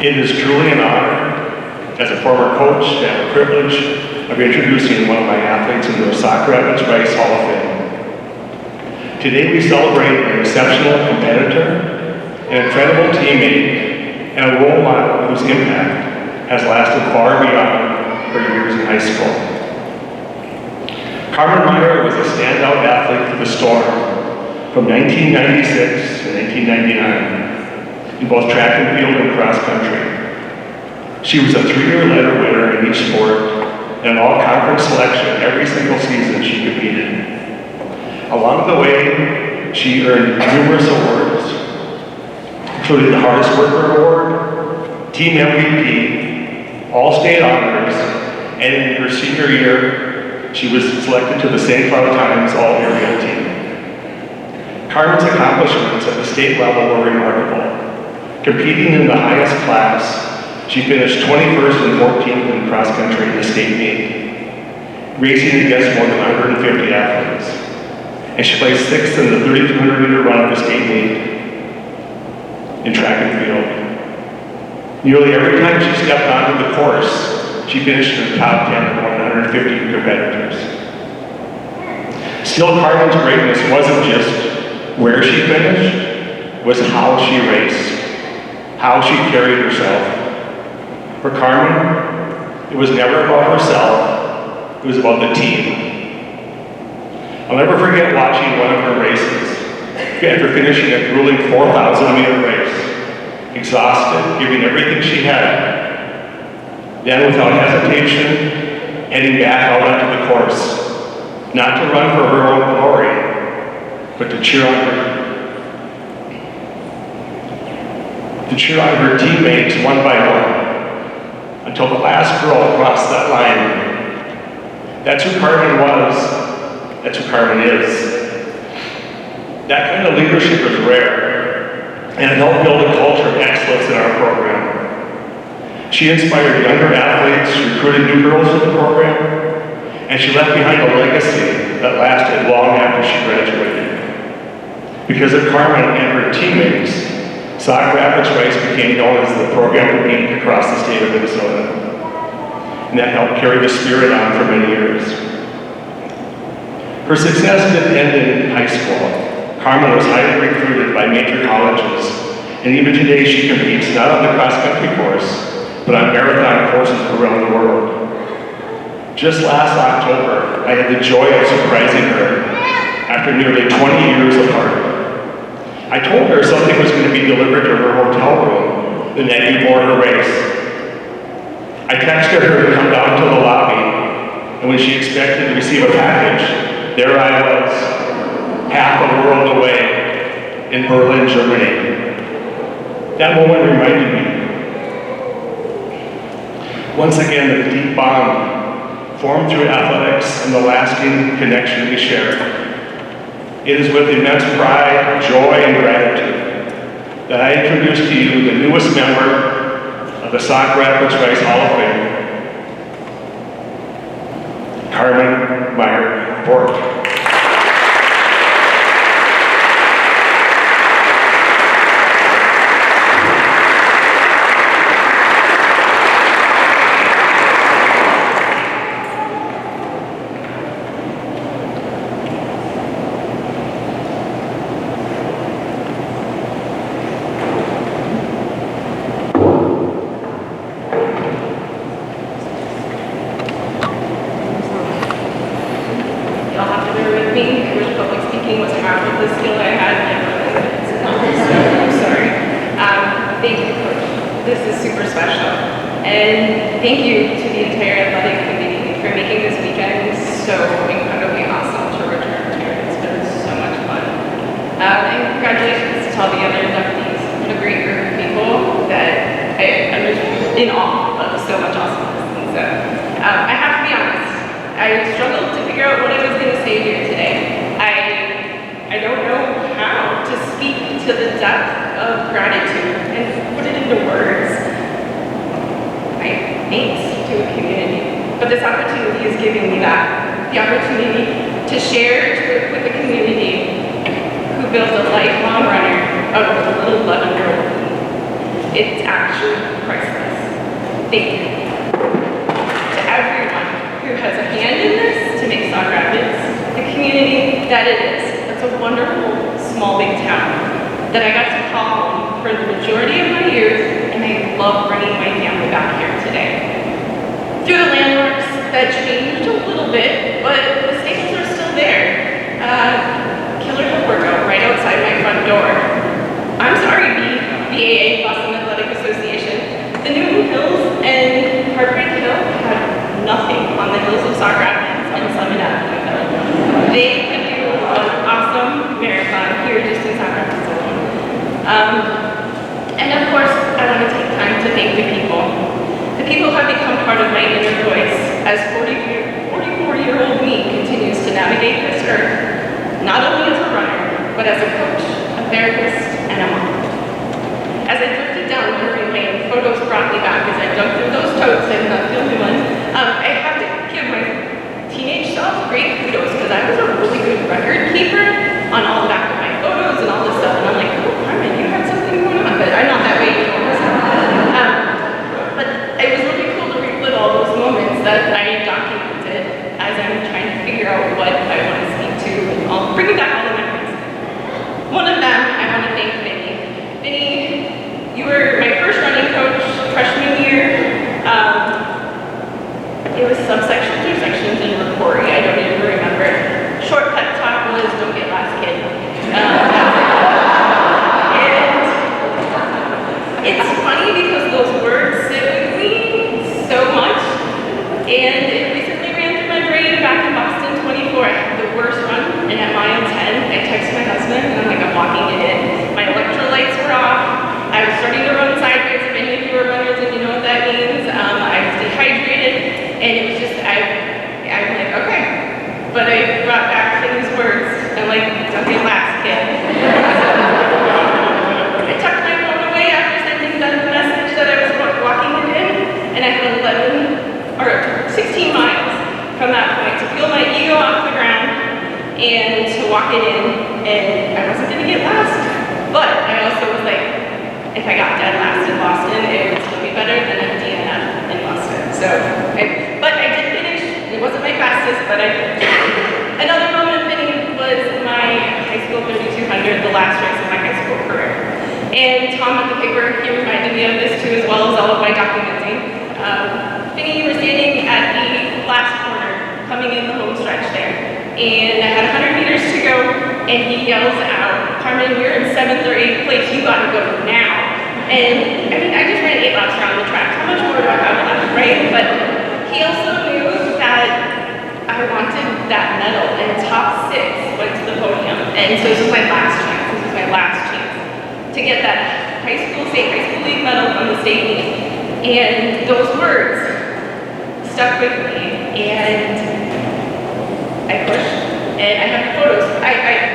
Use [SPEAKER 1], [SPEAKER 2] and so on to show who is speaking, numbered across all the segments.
[SPEAKER 1] It is truly an honor, as a former coach, to have the privilege of introducing one of my athletes into the Sauk Rapids Rice Hall of Fame. Today we celebrate an exceptional competitor, an incredible teammate, and a role model whose impact has lasted far beyond her years in high school. Carmen Meyer was a standout athlete for the Storm from 1996 to 1999 in both track and field and cross country. She was a 3-year letter winner in each sport and an all-conference selection every single season she competed. Along the way, she earned numerous awards, including the Hardest Worker Award, Team MVP, All-State Honors, and in her senior year, she was selected to the St. Cloud Times All-Area Team. Carmen's accomplishments at the state level were remarkable. Competing in the highest class, she finished 21st and 14th in cross country in the state meet, racing against more than 150 athletes. And she placed 6th in the 3,200 meter run of the state meet in track and field. Nearly every time she stepped onto the course, she finished in the top 10 of 150 competitors. Still, Carmen's greatness wasn't just where she finished, it was how she raced, how she carried herself. For Carmen, it was never about herself, it was about the team. I'll never forget watching one of her races after finishing a grueling 4,000 meter race, exhausted, giving everything she had. Then, without hesitation, heading back out onto the course, not to run for her own glory, but to cheer on her teammates one by one, until the last girl crossed that line. That's who Carmen was. That's who Carmen is. That kind of leadership is rare, and it helped build a culture of excellence in our program. She inspired younger athletes, recruited new girls to the program, and she left behind a legacy that lasted long after she graduated. Because of Carmen and her teammates, Sauk Rapids Rice became known as the program competing across the state of Minnesota. And that helped carry the spirit on for many years. Her success didn't end in high school. Carmen was highly recruited by major colleges, and even today she competes not on the cross-country course, but on marathon courses around the world. Just last October, I had the joy of surprising her after nearly 20 years apart. I told her something was going to be delivered to her hotel room the night before her race. I texted her to come down to the lobby, and when she expected to receive a package, there I was, half a world away in Berlin, Germany. That moment reminded me, once again, of the deep bond formed through athletics and the lasting connection we share. It is with immense pride, joy, and gratitude that I introduce to you the newest member of the Sauk Rapids Rice Hall of Fame, Carmen Meyer Bork.
[SPEAKER 2] Thank you to the entire athletic community for making this weekend so incredibly awesome to return to. It's been so much fun. And congratulations to all the other inductees. What a great group of people that I'm just in awe of so much awesomeness. And so I have to be honest, I struggled to figure out what I was going to say here today. I don't know how to speak to the depth of gratitude and put it into words. Thanks to a community. But this opportunity is giving me that. The opportunity to share with a community who built a lifelong runner out of a little 11-year-old. It's actually priceless. Thank you. To everyone who has a hand in this to make Sauk Rapids the community that it is. It's a wonderful, small, big town that I got to call home for the majority of my years, and I love bringing my family back here today. Through the landmarks that changed a little bit, but the staples are still there. Killer Hill workout right outside my front door. I'm sorry, BAA, Boston Athletic Association. The Newton Hills and Heartbreak Hill had nothing on the hills of Sauk Rapids and Summit Avenue Hill. They can do an awesome marathon here just in Sauk Rapids alone. And of course, I want to take time to thank the people. The people have become part of my inner voice as 44-year-old me continues to navigate this earth, not only as a runner, but as a coach, a therapist, and a mom. As I drifted down memory lane, photos brought me back as I dug through those totes, and not the only one. I have to give my teenage self great kudos because I was a really good record keeper on all the back of my photos and all this stuff, and I'm like, oh, Carmen, you had something going on, but I'm not that way anymore. But it was really cool to relive all those moments that I documented as I'm trying to figure out what I want to speak to, and I'll bring back all the memories. One of them, I want to thank Vinny. Vinny, you were my first running coach freshman year. It was subsections or sections in Rapori, I don't even remember. Short pep talk was don't get last kid. And it's funny because those words sit with me so much. And it recently ran through my brain back in Boston 24. I had the worst run, and at mile 10, I texted my husband, and I'm like, I'm walking it in. My electrolytes were off. I was starting to run sideways. If any of you are runners and you know what that means, I was dehydrated. And it was just, I'm like, okay. But I brought back these words. I'm like, don't get last, kid. I tucked my phone away after sending them the message that I was walking it in, and I had 16 miles from that point to peel my ego off the ground and to walk it in, and I wasn't gonna get last. But I also was like, if I got dead last in Boston, it would still be better than a DNF in Boston. So, but I did finish. It wasn't my fastest, but I did. Another moment of fitting was my high school 3200, the last race of my high school career. And Tom at the paper, he reminded me of this too, as well as all of my documenting. Finny, you were standing at the last corner, coming in the home stretch there. And I had 100 meters to go, and he yells out, Carmen, you're in 7th or 8th place, you gotta go now. And I mean, I just ran 8 laps around the track. How much more do I have left, right? But he also knew that I wanted that medal, and top 6 went to the podium. And so this was my last chance. This was my last chance to get that state high school league medal from the state meet. And those words stuck with me, and I pushed, and I have photos.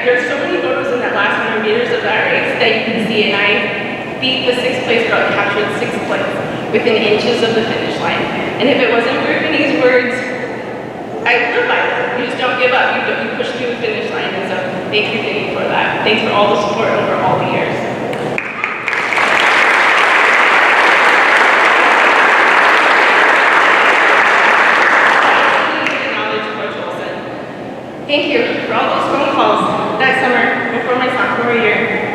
[SPEAKER 2] There's so many photos in that last 100 meters of that race that you can see, and I beat the 6th place girl, captured 6th place within inches of the finish line. And if it wasn't for Vinny's words, I live by them. You just don't give up. You push through the finish line. And so thank you, Vinny, for that. Thanks for all the support over all the years. Thank you for all those phone calls that summer before my sophomore year.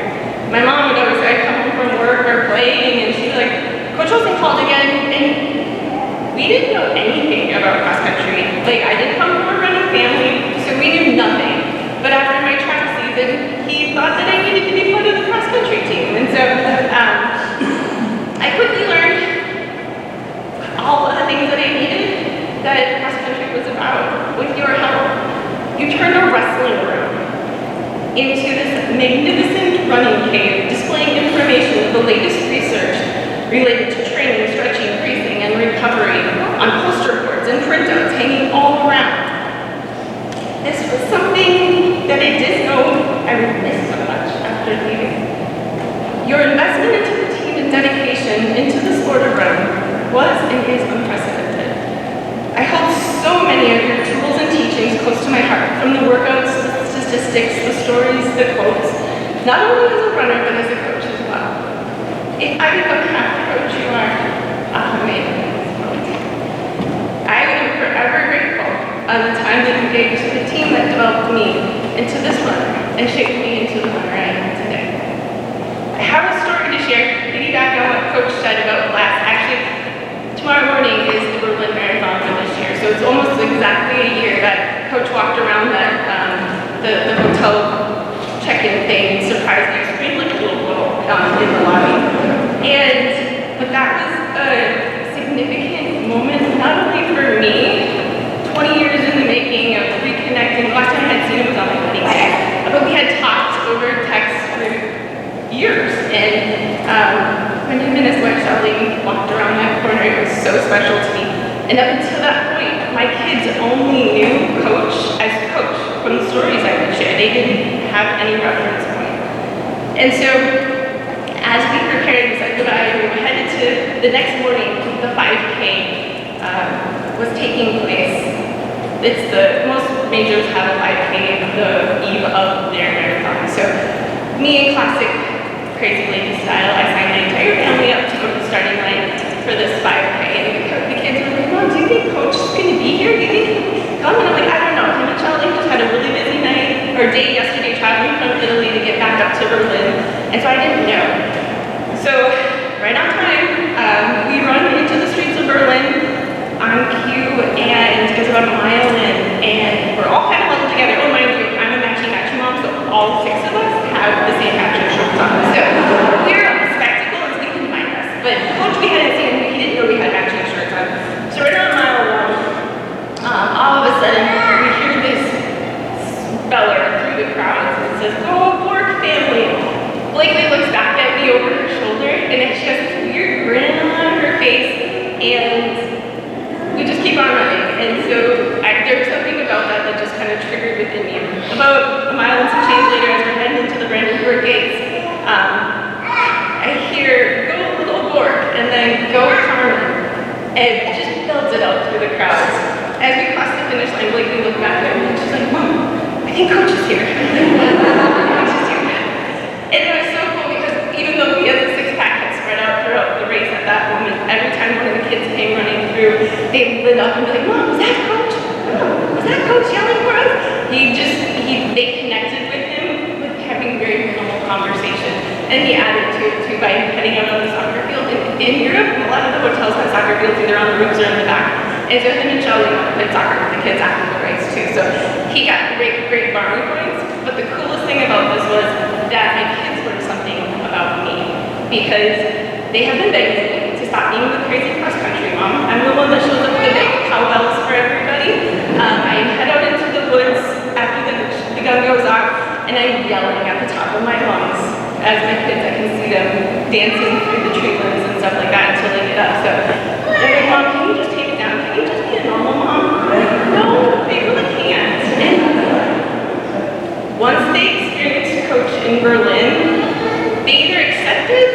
[SPEAKER 2] My mom would always say I'd come home from work or playing, and she'd be like, Coach Olsen called again, and we didn't know anything about cross country. Like, I didn't come from a running family, so we knew nothing. But after my track season, he thought that I needed to be part of the cross country team. And so I quickly learned all of the things that I needed that cross country was about. With your help, you turned a wrestling room into this magnificent running cave, displaying information of the latest research related to training, stretching, bracing, and recovery on poster boards and printouts hanging all around. This was something that I didn't know I would miss so much after leaving. Your investment into the team and dedication into the sport of running was and is unprecedented. I hold so many of your tools and teachings close to my heart, from the workouts, the statistics, the stories, the quotes, not only as a runner, but as a coach as well. If I become half the coach you are, I'll make it. I am forever grateful of the time that you gave to the team that developed me into this runner and shaped me into the runner I am today. I have a story to share, piggyback on what Coach said about last. Actually, tomorrow morning is the Berlin Marathon for this year, so it's almost exactly a year that Coach walked around that the hotel check-in thing and surprised me. It was like a little girl in the lobby. But that was a significant moment, not only for me, 20 years in the making of reconnecting. The last time I had seen him was on my wedding day, but we had talked over text for years. And when him and his wife Ellie walked around that corner, it was so special to me. And up until that point, my kids only knew Coach as Coach from the stories I would share. They didn't have any reference point. And so, as we prepared this, we were headed to the next morning. The 5K was taking place. It's most majors have a 5K the eve of their marathon. So, me in classic crazy lady style, I signed my entire family up to go to the starting line for this 5K. And the kids were like, Mom, do you think Coach is going to be here? Do you think he'll come? And I'm like, I don't know. Him and Charlie just had a really busy night or day yesterday traveling from Italy to get back up to Berlin. And so I didn't know. So, right on time, we run into the streets of Berlin on cue, and it's about a mile in, and we're all kind of huddled together. Oh, mind you, I'm a matching mom, so all 6 of us have the same matching shorts on. So, we're a spectacle, and so he couldn't find us. But Coach, we hadn't seen him, he didn't know we had matching shirts on. So, right on mile 1, all of a sudden, we hear this speller through the crowds, and it says, "Go Bork family." Blakeley looks back at me over her shoulder, and then she has this weird grin on her face, and we just keep on running. And so there was something about that that just kind of triggered within me. About a mile and some change later, as we're heading into the Brandenburg gates, I hear, "Go Bork," and then "Go Carmen," and it just belts it out through the crowds. As we cross the finish line, Blakeley looked back at me, and she's like, "Mom, I think Coach is here." And it was so cool because even though he has a six-pack had spread out throughout the race at that moment, every time one of the kids came running through, they'd lit up and be like, "Mom, was that Coach? Mom, was that Coach yelling for us?" They connected with him with having very normal conversation. And he added to it too by heading out on the soccer field. In Europe, a lot of the hotels have soccer fields either on the roofs or in the back. And so him and Charlie played soccer with the kids after the race too. So he got great borrowing points. But the coolest thing about this was that my kids learned something about me, because they have been begging me to stop being the crazy cross-country mom. I'm the one that shows up with the big cowbells for everybody. I head out into the woods after the gun goes off, and I'm yelling at the top of my lungs as my kids, I can see them dancing through the tree limbs and stuff like that until they get up. So they're like, "Mom, can you just take it down? Can you just be a normal mom?" I'm like, "No, they really can't." And once they experienced Coach in Berlin, they either accepted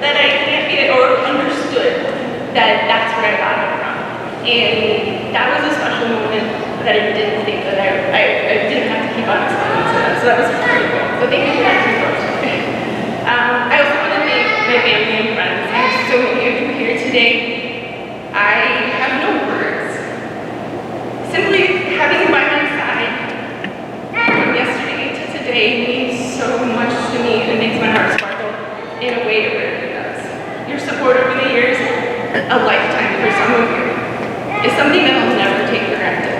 [SPEAKER 2] that I can't be it or understood that that's where I got it from. And that was a special moment that I didn't think that I didn't have to keep on explaining to them. So that was pretty cool. So thank you for that too, Coach. I also want to thank my family and friends. I have so many of you here today. I have no words. Simply having you by my side from yesterday to today means so much to me, and it makes my heart sparkle in a way it rarely does. Your support over the years, a lifetime for some of you, is something that I'll never take for granted.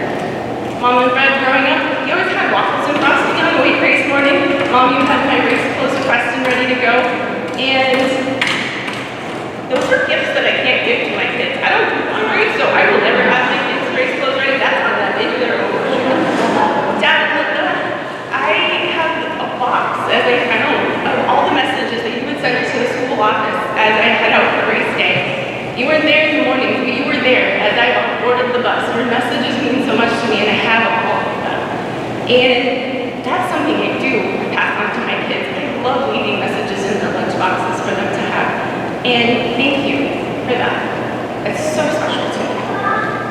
[SPEAKER 2] Mom and Fred, growing up, you always had waffles and frosting on the weight race morning. Mom, you had my race clothes pressed and ready to go. And those are gifts that I can't give to my kids. I don't do laundry, so I will never have my kids' race clothes ready. That's on them. They do their own work. Dad, look, I have a box, as I found, of all the messages that you would send to the school office as I head out for race day. You weren't there in the morning, but you were there as I boarded the bus. Your messages mean so much to me, and I have all of them. And that's something I do pass on to my kids. I love leaving messages in their lunch boxes for them to have. And thank you for that. It's so special to me.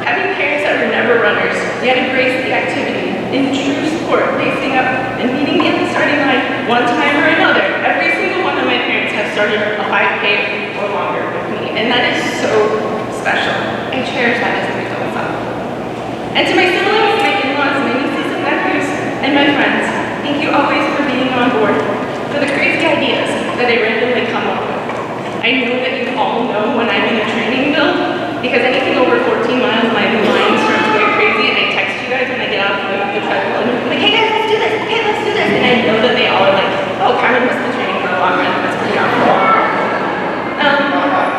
[SPEAKER 2] Having parents that were never runners, yet embrace the activity in true sport, pacing up and meeting me at the starting line one time or another. Every single one of my parents have started started a 5K or longer with me, and that is so special. I cherish that as a week of myself. And to my siblings, my in-laws, my nieces and nephews, and my friends, thank you always for being on board, for the crazy ideas that I randomly come up with. I know that you all know when I'm in a training build, because anything over 14 miles, my mind starts to get crazy, and I text you guys when I get off the treadmill, and I'm like, hey guys, let's do this, okay, let's do this. And I know that they all are like, oh, Carmen must be training for a long run, that's pretty awesome.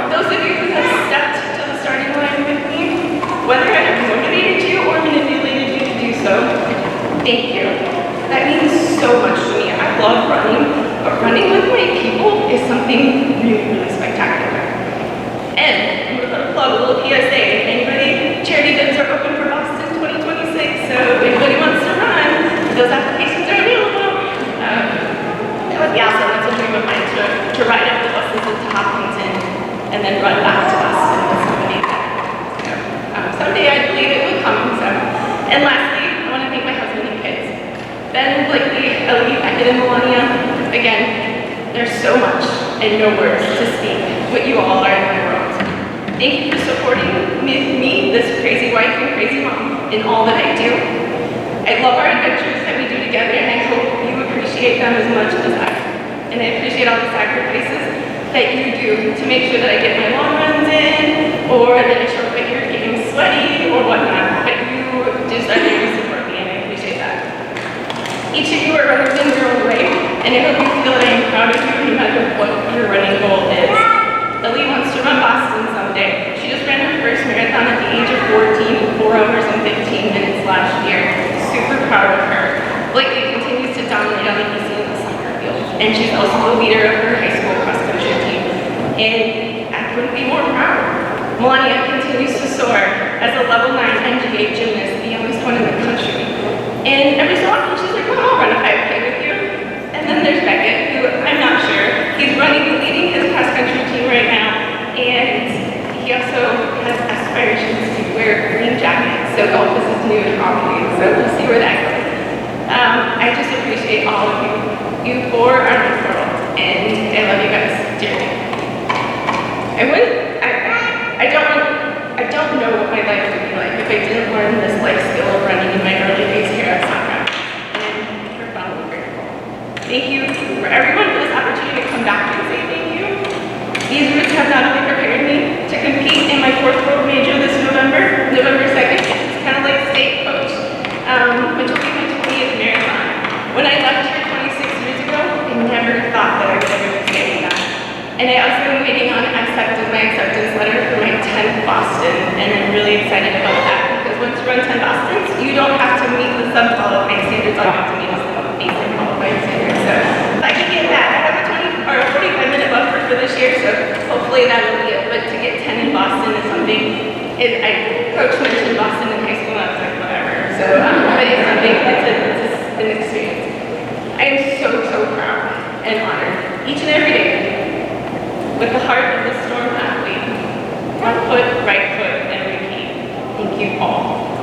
[SPEAKER 2] Those of you who have stepped to the starting line with me, whether I have motivated you or manipulated you to do so, thank you. That means so much to me. I love running, but running with my people is something really, really spectacular. And I'm going to put a plug, a little PSA. If anybody, charity bids are open for Boston 2026, so if anybody wants to run, those applications are available. That would be awesome. That's a dream of mine, to ride up the buses into Hopkinton and then run back to Boston with somebody. Someday I believe it will come. So. And lastly, I want to thank my husband and kids. Ben, Blakeley, Ellie, Beckett, and Milania. Again, there's so much and no words to speak what you all are in my world. Thank you for supporting me, this crazy wife and crazy mom, in all that I do. I love our adventures that we do together, and I hope you appreciate them as much as I do. And I appreciate all the sacrifices that you do to make sure that I get my long runs in, or that I show up at your getting sweaty, or whatnot. But you just really support me, and I appreciate that. Each of you are runners in your own way, and I hope you feel that I am proud of you no matter what your running goal is. Ellie wants to run Boston someday. She just ran her first marathon at the age of 14, 4 hours and 15 minutes last year. Super proud of her. Blakeley continues to dominate on the EC in the soccer field, and she's also the leader of her high school cross-country team. And I couldn't be more proud. Milania continues to soar as a level 9 NGA gymnast, the youngest one in the country. And every so often she's like, oh, I'll run a 5K with you. And then there's Beckett, who I'm not sure. He's leading his cross-country team right now. And he also has aspirations to wear a green jacket. So golf is his new hobby. So we'll see where that goes. I just appreciate all of you. You four are my world. And I love you guys dearly. I don't know what my life would be like if I didn't learn this life skill of running in my early days here at Sauk. And we're found grateful. Thank you for everyone for this opportunity to come back and say thank you. These roots have not only prepared me to compete in my 4th world major this November 2nd. It's kind of like state coach, which will be my 20th marathon. When I left here 26 years ago, I never thought that I would ever be saying that. And I also been waiting on my acceptance letter for my 10th Boston, and I'm really excited about that, because once you run 10 Bostons, you don't have to meet the sub-qualifying standards, all you have to meet is the basic qualifying standards. So if I can get that, I have a 45-minute buffer for this year, so hopefully that will be it. But to get 10 in Boston is something, Coach mentioned Boston in high school, and I was like, whatever. So, but it's something, it's an experience. I am so proud and honored each and every day. With the heart of the storm athlete, 1 foot, right foot, and repeat. Thank you all.